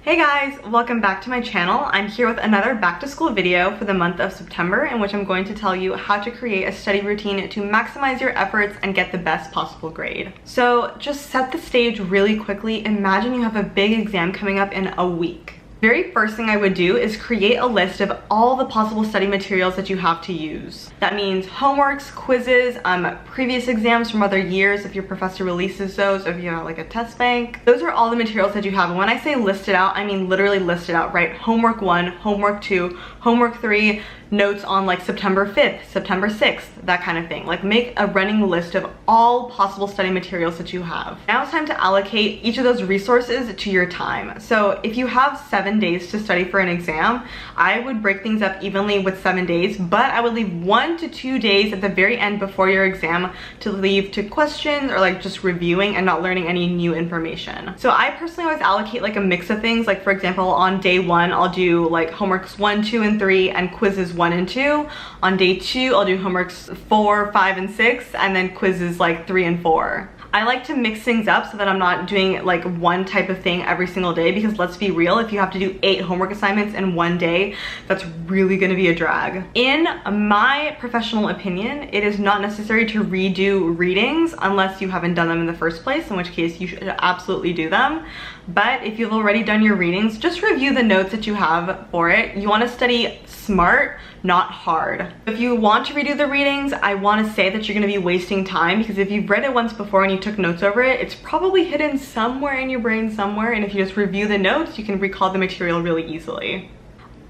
Hey guys, welcome back to my channel. I'm here with another back to school video for the month of September in which I'm going to tell you how to create a study routine to maximize your efforts and get the best possible grade. So just set the stage really quickly. Imagine you have a big exam coming up in a week. Very first thing I would do is create a list of all the possible study materials that you have to use. That means homeworks, quizzes, previous exams from other years if your professor releases those, or if you have like a test bank. Those are all the materials that you have. And when I say list it out, I mean literally list it out, right? Homework 1, homework 2, homework 3, notes on like September 5th, September 6th, that kind of thing. Like make a running list of all possible study materials that you have. Now it's time to allocate each of those resources to your time. So if you have 7 days to study for an exam, I would break things up evenly with 7 days, but I would leave 1 to 2 days at the very end before your exam to leave to questions or like just reviewing and not learning any new information. So I personally always allocate like a mix of things. Like for example, on day 1, I'll do like homeworks 1, 2, and 3 and quizzes 1 and 2. On day 2, I'll do homeworks 4, 5, and 6, and then quizzes like 3 and 4. I like to mix things up so that I'm not doing like one type of thing every single day, because let's be real, if you have to do 8 homework assignments in one day, that's really gonna be a drag. In my professional opinion, it is not necessary to redo readings unless you haven't done them in the first place, in which case you should absolutely do them. But if you've already done your readings, just review the notes that you have for it. You wanna study smart, not hard. If you want to redo the readings, I want to say that you're going to be wasting time, because if you've read it once before and you took notes over it, it's probably hidden somewhere in your brain somewhere, and if you just review the notes, you can recall the material really easily.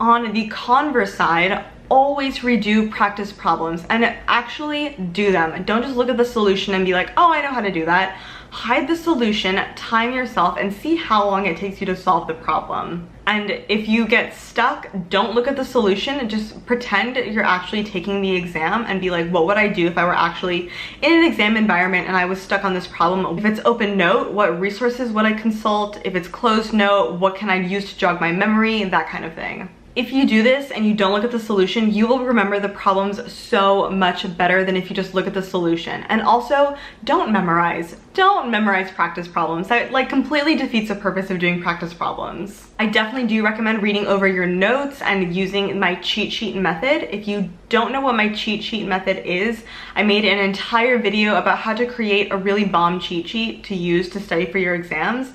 On the converse side, always redo practice problems and actually do them. Don't just look at the solution and be like, oh, I know how to do that. Hide the solution, time yourself, and see how long it takes you to solve the problem. And if you get stuck, don't look at the solution, just pretend you're actually taking the exam and be like, what would I do if I were actually in an exam environment and I was stuck on this problem? If it's open note, what resources would I consult? If it's closed note, what can I use to jog my memory? That kind of thing. If you do this and you don't look at the solution, you will remember the problems so much better than if you just look at the solution. And also, don't memorize. Don't memorize practice problems. That like completely defeats the purpose of doing practice problems. I definitely do recommend reading over your notes and using my cheat sheet method. If you don't know what my cheat sheet method is, I made an entire video about how to create a really bomb cheat sheet to use to study for your exams.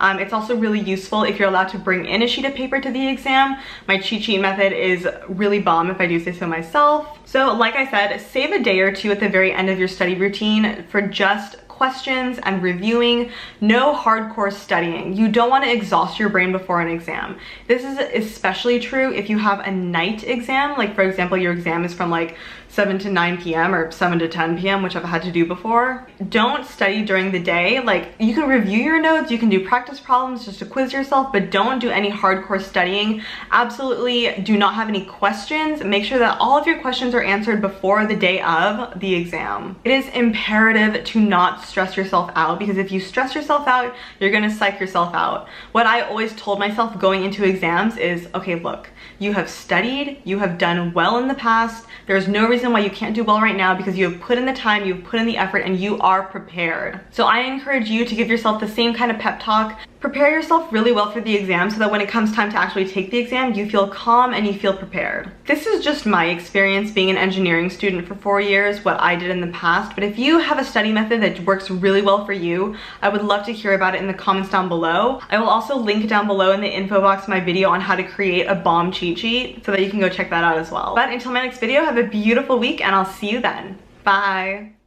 It's also really useful if you're allowed to bring in a sheet of paper to the exam. My cheat sheet method is really bomb, if I do say so myself. So like I said, save a day or two at the very end of your study routine for just questions and reviewing. No hardcore studying. You don't want to exhaust your brain before an exam. This is especially true if you have a night exam. Like for example, your exam is from like 7 to 9 p.m. or 7 to 10 p.m., which I've had to do before. Don't study during the day. Like you can review your notes, you can do practice problems just to quiz yourself, but don't do any hardcore studying. Absolutely do not have any questions. Make sure that all of your questions are answered before the day of the exam. It is imperative to not stress yourself out, because if you stress yourself out, you're gonna psych yourself out. What I always told myself going into exams is, okay, look, you have studied, you have done well in the past, there's no reason why you can't do well right now, because you have put in the time, you've put in the effort, and you are prepared. So I encourage you to give yourself the same kind of pep talk. Prepare yourself really well for the exam so that when it comes time to actually take the exam, you feel calm and you feel prepared. This is just my experience being an engineering student for 4 years, what I did in the past, but if you have a study method that works really well for you, I would love to hear about it in the comments down below. I will also link down below in the info box my video on how to create a bomb cheat sheet so that you can go check that out as well. But until my next video, have a beautiful week and I'll see you then. Bye!